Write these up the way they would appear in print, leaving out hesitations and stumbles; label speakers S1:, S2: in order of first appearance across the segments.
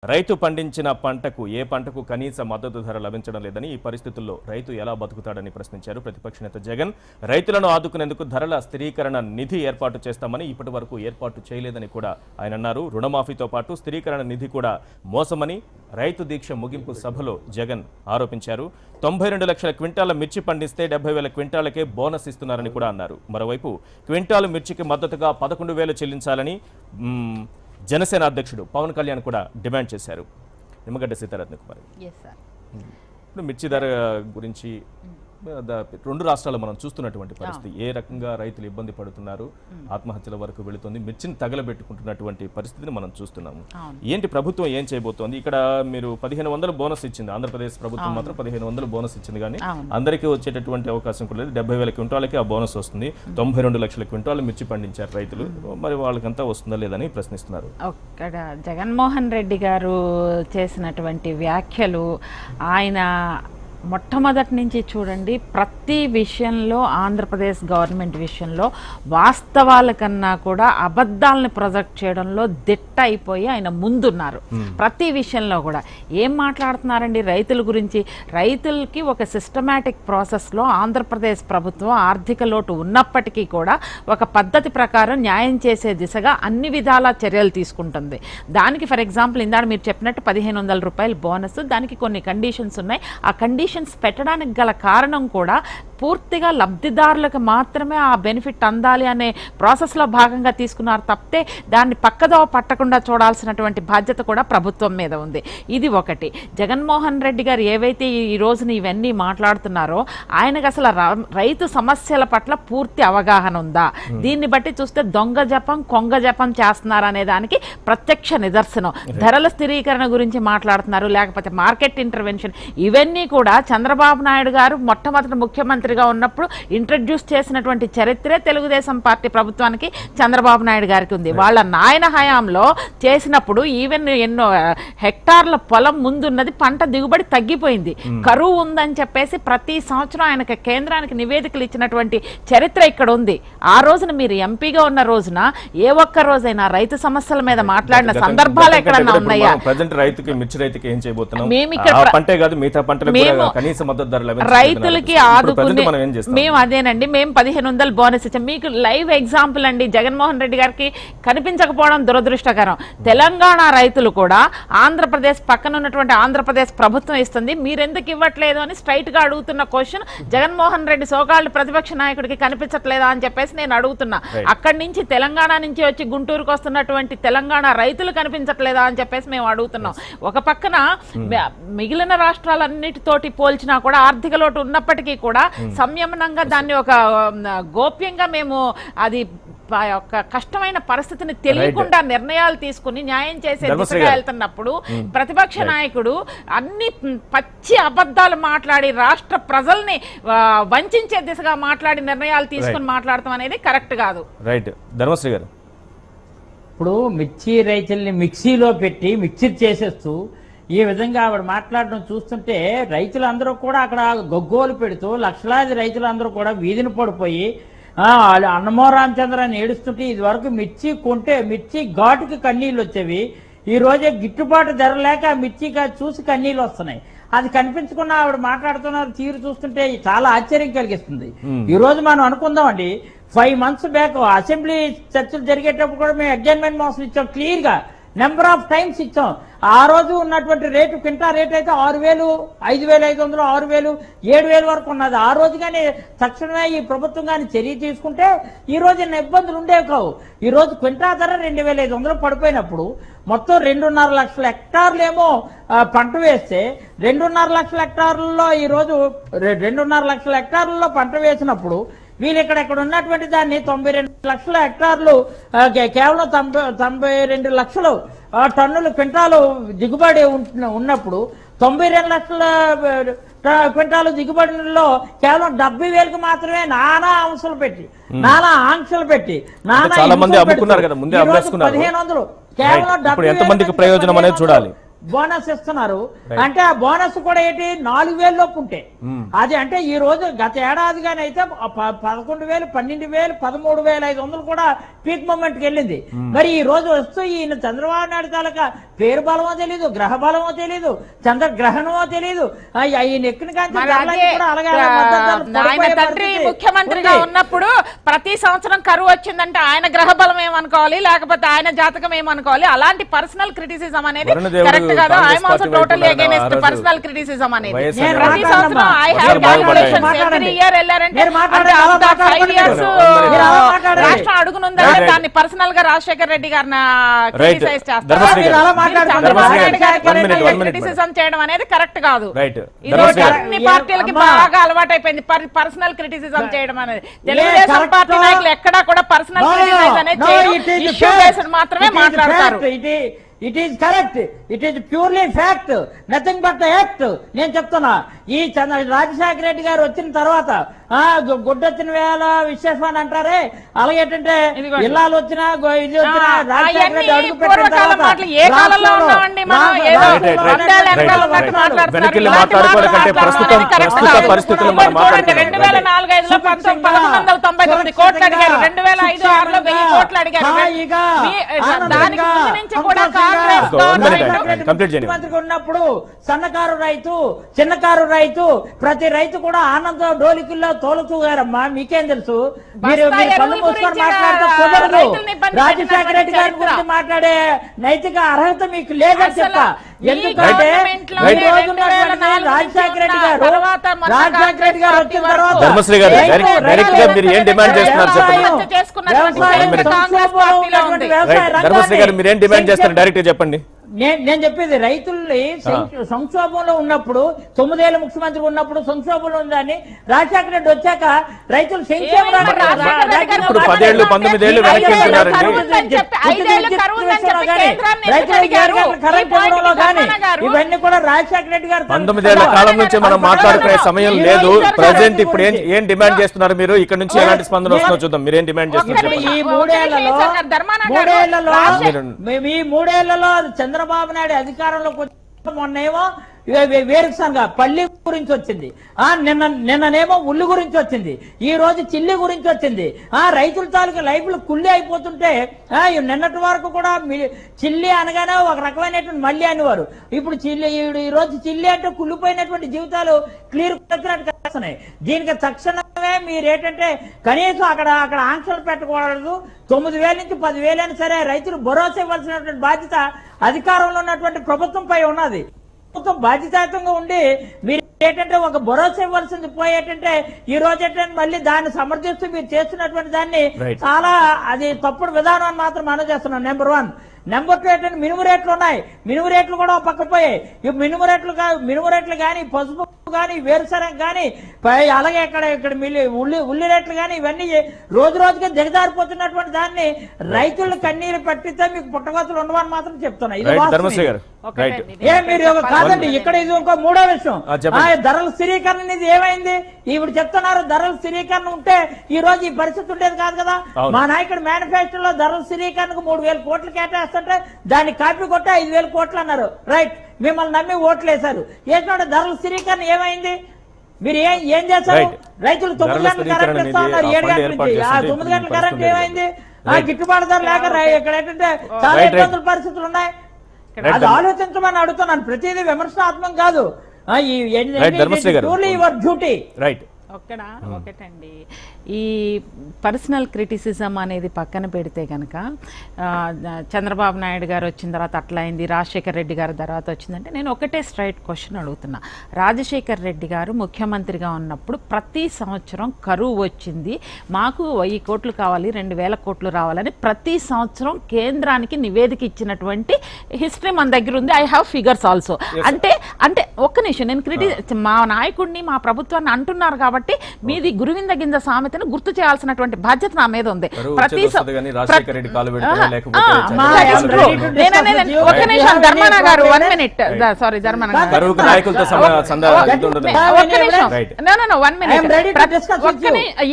S1: రైతు పండించిన పంటకు ఏ పంటకు కనీస మద్దతు ధర లభించడం లేదని ఈ పరిస్థితుల్లో రైతు ఎలా బతుకుతాడని ప్రశ్నించారు ప్రతిపక్ష నేత జగన్. రైతులను ఆదుకునేందుకు ధరల స్థిరీకరణ నిధి ఏర్పాటు చేస్తామని ఇప్పటివరకు ఏర్పాటు చేయలేదని కూడా ఆయన అన్నారు. రుణమాఫీతో పాటు స్థిరీకరణ నిధి కూడా మోసమని రైతు దీక్ష ముగింపు సభలో జగన్ ఆరోపించారు. 92 లక్షల క్వింటాల మిర్చి పండిస్తే 70,000 క్వింటాలకే బోనస్ ఇస్తున్నారని కూడా అన్నారు. మరోవైపు క్వింటాలు మిర్చికి మద్దతుగా 11,000 చెల్లించాలని జనసేన అధ్యక్షుడు పవన్ కళ్యాణ్ కూడా డిమాండ్ చేశారు. నిమ్మగడ్డ సీతారత్న కుమార్ ఇప్పుడు మిర్చి ధర గురించి రెండు రాష్ట్రాలు మనం చూస్తున్నటువంటి పరిస్థితి, ఏ రకంగా రైతులు ఇబ్బంది పడుతున్నారు, ఆత్మహత్యల వరకు వెళుతుంది, మిర్చిని తగలబెట్టుకుంటున్నటువంటి పరిస్థితిని మనం చూస్తున్నాము. ఏంటి ప్రభుత్వం ఏం చేయబోతోంది? ఇక్కడ మీరు 1500 బోనస్ ఇచ్చింది, ఆంధ్రప్రదేశ్ ప్రభుత్వం మాత్రం 1500 బోనస్ ఇచ్చింది, కానీ అందరికీ వచ్చేటటువంటి అవకాశం కూడా లేదు. 70,000 క్వింటాలకి ఆ బోనస్ వస్తుంది. 92 లక్షల క్వింటాలు మిర్చి పండించారు రైతులు, మరి వాళ్ళకంతా వస్తుందా లేదని ప్రశ్నిస్తున్నారు.
S2: ఇక్కడ జగన్మోహన్ రెడ్డి గారు చేసినటువంటి వ్యాఖ్యలు, ఆయన మొట్టమొదటి నుంచి చూడండి, ప్రతి విషయంలో ఆంధ్రప్రదేశ్ గవర్నమెంట్ విషయంలో వాస్తవాల కన్నా కూడా అబద్ధాలను ప్రొజెక్ట్ చేయడంలో దిట్ట అయిపోయి ఆయన ముందున్నారు. ప్రతి విషయంలో కూడా ఏం మాట్లాడుతున్నారండి రైతుల గురించి? రైతులకి ఒక సిస్టమాటిక్ ప్రాసెస్లో ఆంధ్రప్రదేశ్ ప్రభుత్వం ఆర్థిక లోటు ఉన్నప్పటికీ కూడా ఒక పద్ధతి ప్రకారం న్యాయం చేసే దిశగా అన్ని విధాల చర్యలు తీసుకుంటుంది. దానికి ఫర్ ఎగ్జాంపుల్ ఇందాక మీరు చెప్పినట్టు 1500 రూపాయలు బోనస్, దానికి కొన్ని కండిషన్స్ ఉన్నాయి. ఆ కండిషన్స్ పెట్టడానికి గల కారణం కూడా పూర్తిగా లబ్ధిదారులకు మాత్రమే ఆ బెనిఫిట్ అందాలి అనే ప్రాసెస్లో భాగంగా తీసుకున్నారు తప్పితే దాన్ని పక్కదోవ పట్టకుండా చూడాల్సినటువంటి బాధ్యత కూడా ప్రభుత్వం మీద ఉంది. ఇది ఒకటి. జగన్మోహన్ రెడ్డి గారు ఏవైతే ఈ రోజున ఇవన్నీ మాట్లాడుతున్నారో ఆయనకు అసలు రైతు సమస్యల పట్ల పూర్తి అవగాహన ఉందా? దీన్ని బట్టి చూస్తే దొంగ జపం కొంగ జపం చేస్తున్నారు అనే దానికి ప్రత్యక్ష నిదర్శనం. ధరల స్థిరీకరణ గురించి మాట్లాడుతున్నారు, లేకపోతే మార్కెట్ ఇంటర్వెన్షన్, ఇవన్నీ కూడా చంద్రబాబు నాయుడు గారు మొట్టమొదటి ముఖ్యమంత్రిగా ఉన్నప్పుడు ఇంట్రడ్యూస్ చేసినటువంటి చరిత్రే తెలుగుదేశం పార్టీ ప్రభుత్వానికి చంద్రబాబు నాయుడు గారికి ఉంది. వాళ్ళ నాయన హయాంలో చేసినప్పుడు ఈవెన్ ఎన్నో హెక్టార్ల పొలం ముందున్నది పంట దిగుబడి తగ్గిపోయింది, కరువు ఉందని చెప్పేసి ప్రతి సంవత్సరం ఆయనకి కేంద్రానికి నివేదికలు ఇచ్చినటువంటి చరిత్ర ఇక్కడ ఉంది. ఆ రోజున మీరు ఎంపీగా ఉన్న రోజున ఏ ఒక్క రోజైనా రైతు సమస్యల మీద మాట్లాడిన సందర్భాలు ఎక్కడన్నా ఉన్నాయా? రైతులకి ఆదుకుని మేము అదేనండి, మేము 1500 బోనస్ ఇచ్చాం. మీకు లైవ్ ఎగ్జాంపుల్ అండి, జగన్మోహన్ రెడ్డి గారికి కనిపించకపోవడం దురదృష్టకరం. తెలంగాణ రైతులు కూడా ఆంధ్రప్రదేశ్ పక్కన ఉన్నటువంటి ఆంధ్రప్రదేశ్ ప్రభుత్వం ఇస్తుంది, మీరెందుకు ఇవ్వట్లేదు అని స్ట్రైట్ గా అడుగుతున్న క్వశ్చన్ జగన్మోహన్ రెడ్డి సోకాళ్ళు ప్రతిపక్ష నాయకుడికి కనిపించట్లేదా అని చెప్పేసి నేను అడుగుతున్నా. అక్కడి నుంచి తెలంగాణ నుంచి వచ్చి గుంటూరుకు వస్తున్నటువంటి తెలంగాణ రైతులు కనిపించట్లేదా అని చెప్పేసి మేము అడుగుతున్నాం. ఒక పక్కన మిగిలిన రాష్ట్రాలన్నిటితోటి పోల్చినా కూడా ఆర్థిక లోటు ఉన్నప్పటికీ కూడా సంయమనంగా దాన్ని ఒక గోప్యంగా మేము అది ఒక కష్టమైన పరిస్థితిని తెలియకుండా నిర్ణయాలు తీసుకుని న్యాయం చేసే దిశగా వెళ్తున్నప్పుడు ప్రతిపక్ష నాయకుడు అన్ని పచ్చి అబద్ధాలు మాట్లాడి రాష్ట్ర ప్రజల్ని వంచే దిశగా మాట్లాడి నిర్ణయాలు తీసుకుని మాట్లాడటం అనేది కరెక్ట్ కాదు.
S1: రైట్ ధర్మశ్రీ గారు,
S3: ఇప్పుడు మిర్చి రైతుల్ని మిక్సీలో పెట్టి మిక్సీ చేసేస్తూ ఈ విధంగా ఆవిడ మాట్లాడడం చూస్తుంటే రైతులందరూ కూడా అక్కడ గొగ్గోలు పెడుతూ లక్షలాది రైతులందరూ కూడా వీధిని పడిపోయి అన్నమో రామచంద్రాన్ని ఏడుస్తుంటే ఇది వరకు మిర్చి కొంటే మిర్చి ఘాటుకి కన్నీళ్ళు వచ్చేవి, ఈ రోజే గిట్టుబాటు ధర లేక మిర్చి చూసి కన్నీళ్ళు వస్తున్నాయి. అది కనిపించకుండా ఆవిడ మాట్లాడుతున్నారు తీరు చూస్తుంటే చాలా ఆశ్చర్యం కలిగిస్తుంది. ఈ రోజు మనం అనుకుందామండి, 5 months బ్యాక్ అసెంబ్లీ చర్చలు జరిగేటప్పుడు కూడా మేము అడ్జర్న్మెంట్ మోషన్ ఇచ్చాం, క్లియర్ గా నెంబర్ ఆఫ్ టైమ్స్ ఇచ్చాం. ఆ రోజు ఉన్నటువంటి రేటు క్వింటా రేట్ అయితే 6,000, 5,500, 6,000, 7,000 వరకు ఉన్నది. ఆ రోజు కానీ తక్షణమే ఈ ప్రభుత్వం కానీ చర్య తీసుకుంటే ఈ రోజు ఇబ్బందులు ఉండేవి కావు. ఈ రోజు క్వింటా ధర 2,500 పడిపోయినప్పుడు మొత్తం 2.5 లక్షల హెక్టార్లు ఏమో పంట వేస్తే 2.5 లక్షల హెక్టార్లలో ఈ రోజు 2.5 లక్షల హెక్టార్లలో పంట వేసినప్పుడు వీళ్ళు ఇక్కడ ఉన్నటువంటి దాన్ని 92 లక్షల హెక్టార్లు కేవలం 92 లక్షలు టన్నులు క్వింటాలు దిగుబడి ఉన్నప్పుడు 92 లక్షల క్వింటాలు దిగుబడిలో కేవలం 70,000కి మాత్రమే నానా ఆంక్షలు పెట్టి 1500 కేవలం 70,000
S1: ప్రయోజనం అనేది చూడాలి.
S3: బోనస్ ఇస్తున్నారు. అంటే ఆ బోనస్ కూడా ఏంటి 4,000 లోపు ఉంటే అది అంటే ఈ రోజు గత ఏడాదిగానే అయితే 11,000, 12,000, 13,500 కూడా పీక్ మూమెంట్ కి వెళ్ళింది. మరి ఈ రోజు వస్తూ ఈయన చంద్రబాబు నాయుడు తాలూకా పేరు బలమో తెలీదు, గ్రహ బలమో తెలీదు, చంద్రగ్రహణమో తెలీదు. ఈయన ఎక్కిన
S2: ఆయన తండ్రి ముఖ్యమంత్రిగా ఉన్నప్పుడు ప్రతి సంవత్సరం కరువు వచ్చిందంటే ఆయన గ్రహ బలం ఏమనుకోవాలి, లేకపోతే ఆయన జాతకం ఏమనుకోవాలి. అలాంటి పర్సనల్ క్రిటిసిజం అనేది కరెక్ట్ కాదు. I'm also totally against personal criticism అనేది. ప్రతి సంవత్సరం I have calculations every year వెళ్ళారంటే 5 years రాష్ట్రం అడుగునుందంటే దాన్ని పర్సనల్ గా రాజశేఖర్ రెడ్డి గారిని క్రిటిసైజ్ చేస్తారు. క్రిటిసిజం చేయడం అనేది కరెక్ట్ కాదు. ఈ రోజు అన్ని పార్టీలకి బాగా అలవాటు అయిపోయింది పర్సనల్ క్రిటిసిజం చేయడం అనేది. తెలుగుదేశం పార్టీ నాయకులు ఎక్కడా కూడా పర్సనల్ క్రిటిసైజ్ అనేది ఇష్యూ బేస్డ్ మాత్రమే మాట్లాడతారు.
S3: It is correct, it is purely fact, nothing but the act. నేను చెప్తున్నా ఈ రాజశేఖర రెడ్డి గారు వచ్చిన తర్వాత గుడ్డొచ్చిన వేళ విశేషం అంటారే, అలాగేంటంటే ఇల్లాలు వచ్చినా ఇది వచ్చినా రాజశేఖర రెడ్డి అడుగు పెట్టిన తర్వాత ముఖ్యమంత్రిగా ఉన్నప్పుడు సన్నకారు రైతు, చిన్నకారు రైతు, ప్రతి రైతు కూడా ఆనంద డోలికిల్లో తోలుతూ గారమ్మా. మీకేం తెలుసు? మీరు కళ్ళు మూసుకొని మాట్లాడితే కుదరదు. రాజశేఖర రెడ్డి గారి గురించి మాట్లాడే నైతిక అర్హత మీకు లేదని చెప్తా. ఎందుకంటే రాజశేఖర రెడ్డి గారు వచ్చిన తర్వాత
S1: చెప్పండి.
S3: నేను చెప్పేది రైతుల్ని సంక్షోభంలో ఉన్నప్పుడు 9 ఏళ్ళ ముఖ్యమంత్రి ఉన్నప్పుడు సంక్షోభంలో ఉందని రాజశేఖర రెడ్డి వచ్చాక రైతులు ఇవన్నీ కూడా రాజశేఖర రెడ్డి గారు
S1: 19 ఏళ్ల కాలం నుంచి మనం మాట్లాడుకునే సమయం లేదు. ప్రజెంట్ ఇప్పుడు ఏం డిమాండ్ చేస్తున్నారు మీరు? ఇక్కడ నుంచి ఎలాంటి స్పందన వస్తుందో చూద్దాం. మీరు ఏం డిమాండ్ చేస్తున్నారు?
S3: ఈ మూడేళ్లలో చంద్రబాబు నాయుడు అధికారంలోకి వచ్చి మొన్నేమో వేరుసంగా పల్లి గురించి వచ్చింది, నిన్ననేమో ఉల్లి గురించి వచ్చింది, ఈ రోజు చిల్లి గురించి వచ్చింది. రైతుల తాలూకు లైఫ్లు కుళ్ళి అయిపోతుంటే నిన్నటి వరకు కూడా చిల్లి అనగానే ఒక రకమైనటువంటి మళ్ళీ అనేవారు. ఇప్పుడు ఈ రోజు చిల్లి అంటే కుళ్ళిపోయినటువంటి జీవితాలు క్లియర్ చేస్తున్నాయి. దీనికి తక్షణమే మీరేంటంటే కనీసం అక్కడ ఆంక్షలు పెట్టకూడదు. 9,000 నుంచి 10,000 అయినా సరే రైతులు భరోసా ఇవ్వాల్సినటువంటి బాధ్యత అధికారంలో ఉన్నటువంటి ప్రభుత్వంపై ఉన్నది. ప్రభుత్వం బాధ్యతాయుతంగా ఉండి మీరు ఏంటంటే ఒక భరోసా ఇవ్వాల్సింది పోయేటంటే ఈ రోజు ఏంటంటే మళ్ళీ దాన్ని సమర్థిస్తూ మీరు చేస్తున్నటువంటి దాన్ని చాలా అది తప్పుడు విధానం అని మాత్రం మనం చేస్తున్నాం. నెంబర్ 1. నెంబర్ 2 ఏంటంటే మినుము రేట్లు ఉన్నాయి. మినుము రేట్లు కూడా పక్కపోయాయి. ఈ మినుము రేట్లు కానీ, పసుపు కానీ, వేరుశనగ కానీ, అలాగే ఇక్కడ ఉల్లి రేట్లు కానీ ఇవన్నీ రోజు రోజుగా దిగజారిపోతున్నటువంటి దాన్ని రైతులు కన్నీరు పట్టితే మీకు పుట్టగతులు ఉండవని మాత్రం చెప్తున్నా. ఇది మీరు కాదండి. ఇక్కడ ఇది ఇంకో 3వ విషయం, ధరల స్థిరీకరణ అనేది ఏమైంది? ఇప్పుడు చెప్తున్నారు ధరల స్థిరీకరణ ఉంటే ఈ రోజు ఈ పరిస్థితి ఉండేది కాదు కదా. మా నాయకుడు మేనిఫెస్టోలో ధరల స్థిరీకరణకు 3,000 కోట్లు కేటాయిస్తుంటే దాన్ని కాపీ కొట్టి 5,000 కోట్లు అన్నారు. రైట్, మిమ్మల్ని నమ్మి ఓట్లు వేశారు. వేసినప్పుడు ధరల స్థిరీకరణ ఏమైంది? మీరు ఏం చేశారు? రైతులు 9 గంటల కరెంట్ ఇస్తా ఉన్నారు, 7 గంటల నుంచి. 9 గంటల కరెంట్ ఏమైంది? గిట్టుబాటు ధర లేక ఇక్కడ ఏంటంటే చాలా ఇబ్బందుల పరిస్థితులు ఉన్నాయి. అది ఆలోచించమని అడుగుతున్నాను. ప్రతిదీ విమర్శనాత్మకం కాదు. Your duty.
S2: ఒకటండి, ఈ పర్సనల్ క్రిటిసిజం అనేది పక్కన పెడితే కనుక చంద్రబాబు నాయుడు గారు వచ్చిన తర్వాత అట్లా అయింది, రాజశేఖర్ రెడ్డి గారి తర్వాత వచ్చిందంటే నేను ఒకటే స్ట్రైట్ క్వశ్చన్ అడుగుతున్నా. రాజశేఖర్ రెడ్డి గారు ముఖ్యమంత్రిగా ఉన్నప్పుడు ప్రతి సంవత్సరం కరువు వచ్చింది, మాకు 1000 కోట్లు కావాలి, 2,000 కోట్లు రావాలని ప్రతి సంవత్సరం కేంద్రానికి నివేదిక ఇచ్చినటువంటి హిస్టరీ మన దగ్గర ఉంది. I have figures also. అంటే ఒక్క నిమిషం, నేను మా నాయకుడిని మా ప్రభుత్వాన్ని అంటున్నారు కాబట్టి మీది గురువింద గింజ సామెతను గుర్తు చేయాల్సినటువంటి బాధ్యత నా మీద ఉంది. ప్రతి ఒక్క నిమిషం ధర్మన గారు, 1 minute. సారీ ధర్మన గారు, one minute.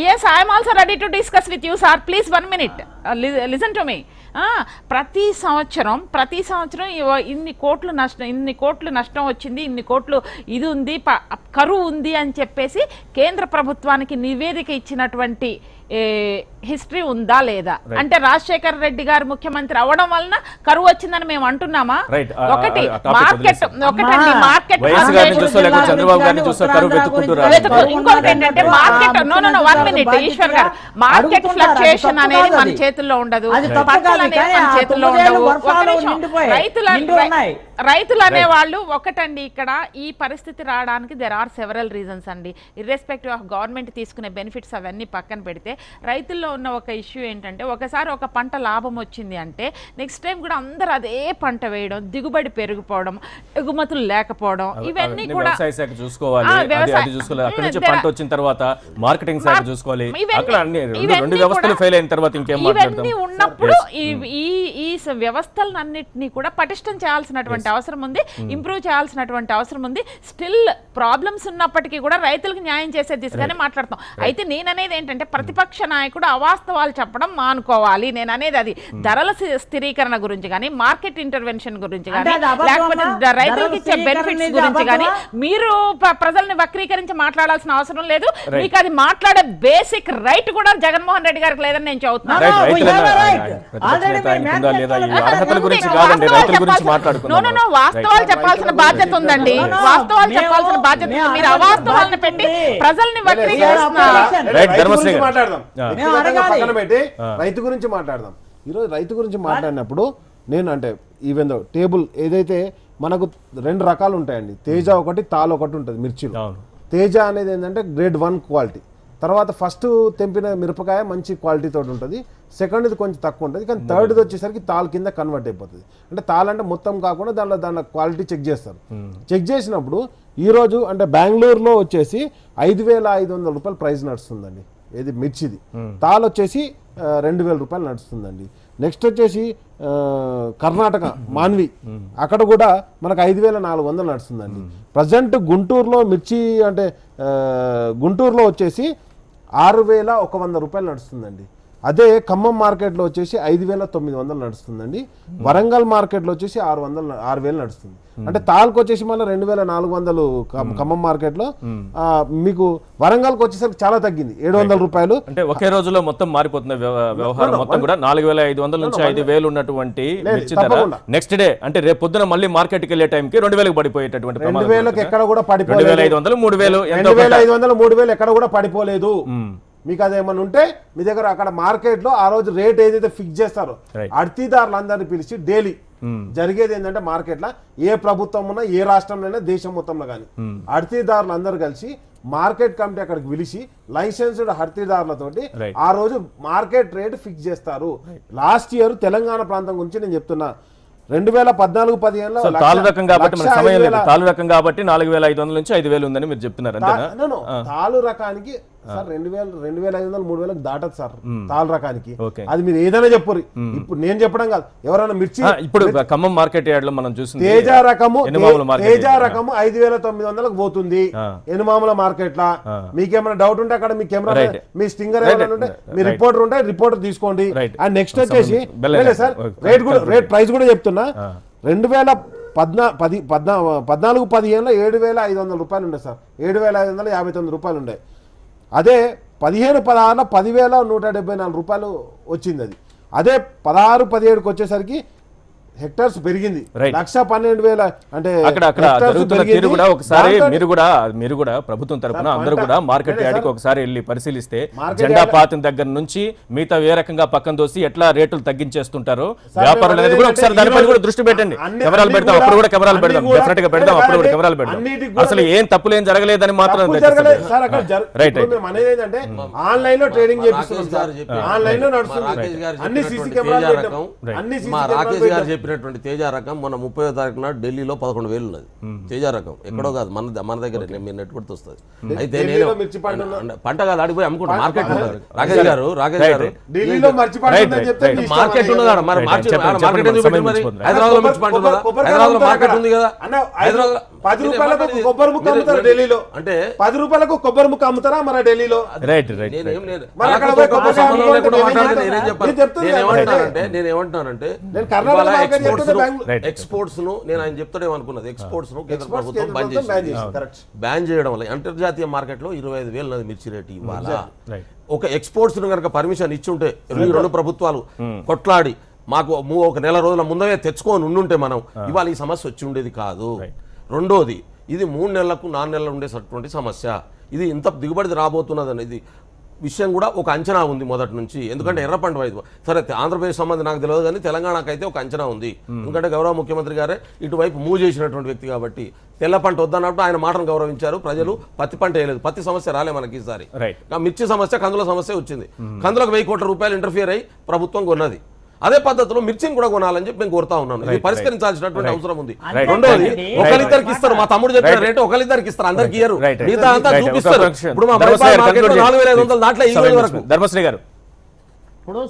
S2: Yes, I am also ready to discuss with you, sir. Please 1 minute. Listen to me. ప్రతి సంవత్సరం ఇన్ని కోట్లు నష్టం వచ్చింది, ఇన్ని కోట్లు ఇది ఉంది, కరువు ఉంది అని చెప్పేసి కేంద్ర ప్రభుత్వానికి నివేదిక ఇచ్చినటువంటి హిస్టరీ ఉందా లేదా? అంటే రాజశేఖర రెడ్డి గారు ముఖ్యమంత్రి అవడం వలన కరువు వచ్చిందని మేము అంటున్నామా? ఒకటి మార్కెట్ ఇంకొకటి ఏంటంటే ఈశ్వర్ గారు, మార్కెట్ ఫ్లక్చుయేషన్ అనేది మన చేతుల్లో ఉండదు, పట్టాలు అనేవి మన చేతుల్లో ఉండవు. రైతులు అనేవాళ్ళు ఒకటండి, ఇక్కడ ఈ పరిస్థితి రావడానికి దెర్ ఆర్ సెవరల్ రీజన్స్ అండి. ఇర్రెస్పెక్టివ్ ఆఫ్ గవర్నమెంట్ తీసుకునే బెనిఫిట్స్ అవన్నీ పక్కన పెడితే రైతుల్లో ఉన్న ఒక ఇష్యూ ఏంటంటే, ఒకసారి ఒక పంట లాభం వచ్చింది అంటే నెక్స్ట్ టైం కూడా అందరూ అదే పంట వేయడం, దిగుబడి పెరిగిపోవడం, ఎగుమతులు లేకపోవడం, ఇవన్నీ కూడా ఇవన్నీ ఉన్నప్పుడు ఈ వ్యవస్థలన్నింటినీ కూడా పటిష్టం చేయాల్సినటువంటి అవసరం ఉంది, ఇంప్రూవ్ చేయాల్సినటువంటి అవసరం ఉంది. స్టిల్ ప్రాబ్లమ్స్ ఉన్నప్పటికీ కూడా రైతులకు న్యాయం చేసే దిశగానే మాట్లాడతాం. అయితే నేననేది ఏంటంటే, ప్రతిపక్ష నాయకుడు అవాస్తవాలు చెప్పడం మానుకోవాలి. నేను అనేది అది ధరల స్థిరీకరణ గురించి కానీ, మార్కెట్ ఇంటర్వెన్షన్ గురించి కానీ, లేకపోతే రైతులకు ఇచ్చే బెనిఫిట్స్ గురించి కానీ మీరు ప్రజల్ని వక్రీకరించి మాట్లాడాల్సిన అవసరం లేదు. మీకు అది మాట్లాడే బేసిక్ రైట్ కూడా జగన్మోహన్ రెడ్డి గారికి లేదని నేను చెబుతున్నాను. వాస్తవాలు చెప్పాల్సిన బాధ్యత ఉందండి, వాస్తవాలు చెప్పాల్సిన బాధ్యత ఉంది. మీరు అవాస్తవాలను పెట్టి ప్రజల్ని వక్రీకరిస్తున్నారు.
S4: రైతు గురించి మాట్లాడదాం. ఈరోజు రైతు గురించి మాట్లాడినప్పుడు నేను అంటే ఈవెన్ టేబుల్ ఏదైతే మనకు 2 రకాలు ఉంటాయండి, తేజ ఒకటి, తాల్ ఒకటి ఉంటుంది మిర్చిలో. తేజ అనేది ఏంటంటే గ్రేడ్ 1 క్వాలిటీ, తర్వాత ఫస్ట్ తెంపిన మిరపకాయ మంచి క్వాలిటీ తోటి ఉంటుంది, సెకండ్ది కొంచెం తక్కువ ఉంటుంది, కానీ థర్డ్ది వచ్చేసరికి తాల్ కింద కన్వర్ట్ అయిపోతుంది. అంటే తాల్ అంటే మొత్తం కాకుండా దానిలో క్వాలిటీ చెక్ చేస్తారు. చెక్ చేసినప్పుడు ఈరోజు అంటే బెంగళూరులో వచ్చేసి 5,500 రూపాయలు ప్రైస్ నడుస్తుందండి, ఏది మిర్చిది. తాల్ వచ్చేసి 2,000 రూపాయలు నడుస్తుందండి. నెక్స్ట్ వచ్చేసి కర్ణాటక మాన్వి, అక్కడ కూడా మనకు 5,400 నడుస్తుందండి. ప్రజెంట్ గుంటూరులో మిర్చి అంటే గుంటూరులో వచ్చేసి 6,100 రూపాయలు నడుస్తుందండి. అదే ఖమ్మం మార్కెట్లో వచ్చేసి 5,900 నడుస్తుందండి. వరంగల్ మార్కెట్లో వచ్చేసి 6,000 నడుస్తుంది. అంటే తాల్కి వచ్చేసి మళ్ళీ 2,400 ఖమ్మం మార్కెట్లో, మీకు వరంగల్కి వచ్చేసరికి చాలా తగ్గింది, 700 రూపాయలు.
S1: అంటే ఒకే రోజులో మొత్తం మారిపోతుంది వ్యవహారం మొత్తం కూడా. 4,500 నుంచి 5,000 ఉన్నటువంటి నెక్స్ట్ డే అంటే రేపు పొద్దున మళ్ళీ మార్కెట్కి వెళ్ళే టైంకి 2,000 పడిపోయేటటువంటి
S4: 2,000 ఎక్కడ కూడా పడిపోలేదు,
S1: 2,500 3,000
S4: 3,000 ఎక్కడ కూడా పడిపోలేదు. మీకు అదేమన్నా ఉంటే మీ దగ్గర అక్కడ మార్కెట్ లో ఆ రోజు రేట్ ఏదైతే ఫిక్స్ చేస్తారో అర్తీదారులందరినీ పిలిచి డైలీ జరిగేది ఏంటంటే, మార్కెట్ లో ఏ ప్రభుత్వం ఉన్నా, ఏ రాష్ట్రంలో, దేశం మొత్తంలో కానీ అర్తీదారులు అందరూ కలిసి మార్కెట్ కమిటీ అక్కడికి పిలిచి లైసెన్స్డ్ హర్తీదారులతోటి ఆ రోజు మార్కెట్ రేట్ ఫిక్స్ చేస్తారు. లాస్ట్ ఇయర్ తెలంగాణ ప్రాంతం గురించి నేను చెప్తున్నా, 2014-15లో
S1: తాలు రకం కాబట్టి మన సమయం లేదు, తాలు రకం కాబట్టి 4,500 నుంచి 5,000 ఉందని మీరు చెప్తున్నారు అంతేనా?
S4: తాలు రకానికి సార్ 2,500 3,000 దాటదు సార్ తాలు రకానికి. అది మీరు ఏదైనా చెప్పరు, ఇప్పుడు నేను చెప్పడం కాదు, ఎవరైనా మిర్చి
S1: ఇప్పుడు ఖమ్మం మార్కెట్ యార్డ్ లో మనం చూసి
S4: తేజ రకము 5,900 పోతుంది ఎనుమాముల మార్కెట్ లా. మీకేమైనా డౌట్ ఉంటే అక్కడ మీ కెమెరా మీ స్టింగర్ ఏమైనా ఉంటే మీ రిపోర్టర్ ఉంటే రిపోర్టర్ తీసుకోండి. అండ్ నెక్స్ట్ వచ్చేసి సార్ రేట్ ప్రైస్ కూడా చెప్తున్నా, 2014-15లో 7,500 రూపాయలు ఉండే సార్, 7,559 రూపాయలు ఉండే. అదే 15-16లో 10,174 రూపాయలు వచ్చింది. అది అదే 16-17కి వచ్చేసరికి హెక్టార్స్ పెరిగింది, 1,12,000. అంటే
S1: అక్కడ జరుగుతున్న తీరు కూడా ఒకసారి మీరు కూడా ప్రభుత్వం తరపున అందరూ కూడా మార్కెట్ యార్డ్కి ఒకసారి వెళ్ళి పరిశీలిస్తే జెండా పాతిన దగ్గర నుంచి మిగతా ఏ రకంగా పక్కన దోసి ఎట్లా రేట్లు తగ్గించేస్తుంటారో వ్యాపారులు అనేది కూడా ఒకసారి దానిపై కూడా దృష్టి పెట్టండి. కెమెరాలు పెడతాం, అప్పుడు కూడా కెమెరాలు పెడదాం, డెఫినెట్ గా పెడదాం, అప్పుడు కూడా కెమెరాలు పెడదాం. అసలు ఏం తప్పులేం జరగలేదని మాత్రం
S4: ఆన్లైన్ లో ట్రేడింగ్ చేపిస్తున్నారు, ఆన్లైన్ లో నడుస్తుంది, అన్ని సీసీ కెమెరాలు
S5: చెప్పినటువంటి తేజ రకం మొన్న 30వ తారీఖున ఢిల్లీలో 11,000 ఉన్నది తేజ రకం, ఎక్కడో కాదు మన దగ్గర మీరు నెట్ కొడుతూ వస్తుంది. అయితే నేను పంట కాదు ఆడిపోయి అమ్ముకుంటా మార్కెట్ రాకేష్ గారు మార్కెట్ ఉన్నదా మరి మార్కెట్ హైదరాబాద్ లో మిర్చి పంట ఉన్నదా? హైదరాబాద్ లో మార్కెట్ ఉంది కదా, హైదరాబాద్
S4: 10 రూపాయలకు కొబ్బరి ముక్క అమ్ముతారు ఢిల్లీలో. అంటే 10 రూపాయలకు కొబ్బరి ముక్క అమ్ముతారా మన ఢిల్లీలో?
S1: రైట్
S5: నేనేమంటున్నానంటే ఎక్స్పోర్ట్స్ ను నేను ఆయన చెప్తాడేమనుకున్నది, ఎక్స్పోర్ట్స్ ను కేంద్ర ప్రభుత్వం బ్యాన్ చేయడం వల్ల అంతర్జాతీయ మార్కెట్ లో 25,000 మిర్చి రేటు ఇవ్వాలా? ఒక ఎక్స్పోర్ట్స్ ను కనుక పర్మిషన్ ఇచ్చుంటే రెండు ప్రభుత్వాలు కొట్లాడి మాకు ఒక నెల రోజుల ముందే తెచ్చుకొని ఉండుంటే మనం ఇవాళ ఈ సమస్య వచ్చి ఉండేది కాదు. రెండోది, ఇది 3 నెలలకు 4 నెలలు ఉండేటటువంటి సమస్య. ఇది ఇంత దిగుబడి రాబోతున్నది అనేది విషయం కూడా ఒక అంచనా ఉంది మొదటి నుంచి. ఎందుకంటే ఎర్ర పంట వైపు సరే ఆంధ్రప్రదేశ్ సంబంధం నాకు తెలియదు, కానీ తెలంగాణకు అయితే ఒక అంచనా ఉంది. ఎందుకంటే గౌరవ ముఖ్యమంత్రి గారే ఇటువైపు మూవ్ చేసినటువంటి వ్యక్తి కాబట్టి తెల్ల పంట వద్దన్నప్పుడు ఆయన మాటను గౌరవించారు. ప్రజలు పత్తి పంట వేయలేదు, పత్తి సమస్య రాలే మనకి ఈసారి. మిర్చి సమస్య, కందుల సమస్య వచ్చింది. కందులకు 1,000 కోట్ల రూపాయలు ఇంటర్ఫియర్ అయ్యి ప్రభుత్వం కొన్నది. అదే పద్ధతిలో మిర్చిని కూడా కొనాలని చెప్పి నేను కోరుతా ఉన్నాను. ఇది పరిష్కరించాల్సినటువంటి అవసరం ఉంది. రెండోది, ఒకరిద్దరికి ఇస్తారు, మా తమ్ముడు చెప్పిన రేటు ఒకరిద్దరికి ఇస్తారు, అందరికి ఇయ్యరు. మిగతా అంతా చూపిస్తారు. ఇప్పుడు మా 4,500 దాంట్లో ఈ వరకు.
S1: ధర్మశ్రీ గారు,
S3: ఇప్పుడు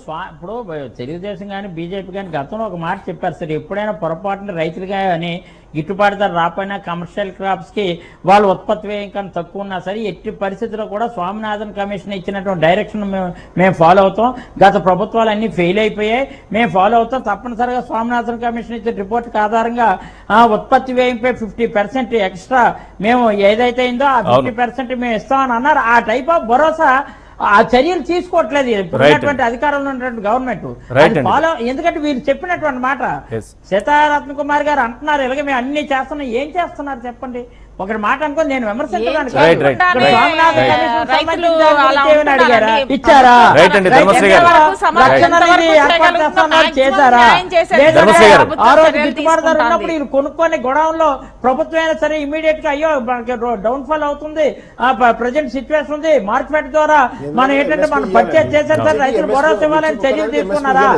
S3: తెలుగుదేశం కానీ బీజేపీ కానీ గతంలో ఒక మాట చెప్పారు సార్, ఎప్పుడైనా పొరపాటున రైతులు కానీ గిట్టుబాటు ధర రాపోయినా కమర్షియల్ క్రాప్స్కి వాళ్ళ ఉత్పత్తి వ్యయం కన్నా తక్కువ ఉన్నా సరే ఎట్టి పరిస్థితుల్లో కూడా స్వామినాథన్ కమిషన్ ఇచ్చినటువంటి డైరెక్షన్ మేము ఫాలో అవుతాం. గత ప్రభుత్వాలు అన్నీ ఫెయిల్ అయిపోయాయి, మేము ఫాలో అవుతాం. తప్పనిసరిగా స్వామినాథన్ కమిషన్ ఇచ్చిన రిపోర్ట్ ఆధారంగా ఉత్పత్తి వ్యయంపై 50% ఎక్స్ట్రా మేము ఏదైతే అయిందో ఆ 50% మేము ఇస్తామని అన్నారు. ఆ టైప్ ఆఫ్ భరోసా ఆ చర్యలు తీసుకోవట్లేదు ఇప్పుడున్నటువంటి అధికారంలో ఉన్నటువంటి గవర్నమెంట్ ఫాలో. ఎందుకంటే వీళ్ళు చెప్పినటువంటి మాట సీతారత్న కుమార్ గారు అంటున్నారు, ఇలాగే మేము అన్ని చేస్తున్నాం. ఏం చేస్తున్నారు చెప్పండి? ఒకటి మాట అనుకోని నేను విమర్శించడానికి ఇచ్చారా, చేశారా? ఆ రోజు గిట్టుబాటు ధర ఉన్నప్పుడు వీళ్ళు కొనుక్కొని గొడవల్లో ప్రభుత్వం అయినా సరే ఇమీడియట్ గా అయ్యో డౌన్ ఫాల్ అవుతుంది, ప్రజెంట్ సిచ్యువేషన్ ఉంది, మార్కెట్ ద్వారా మనం ఏంటంటే మనం పర్చేజ్ చేశారు సార్, రైతులు భరోసా ఇవ్వాలని చర్యలు తీసుకున్నారా?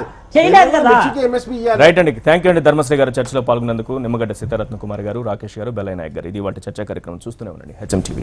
S1: రైట్ అండి, థ్యాంక్ యూ అండి. ధర్మశ్రీ గారు చర్చలో పాల్గొన్నందుకు. నిమ్మగడ్డ సీతారత్న కుమార్ గారు, రాకేష్ గారు, బెల్లయ్య నాయక్ గారు. ఇది వాటి చర్చా కార్యక్రమం. చూస్తూనే ఉండండి HM TV.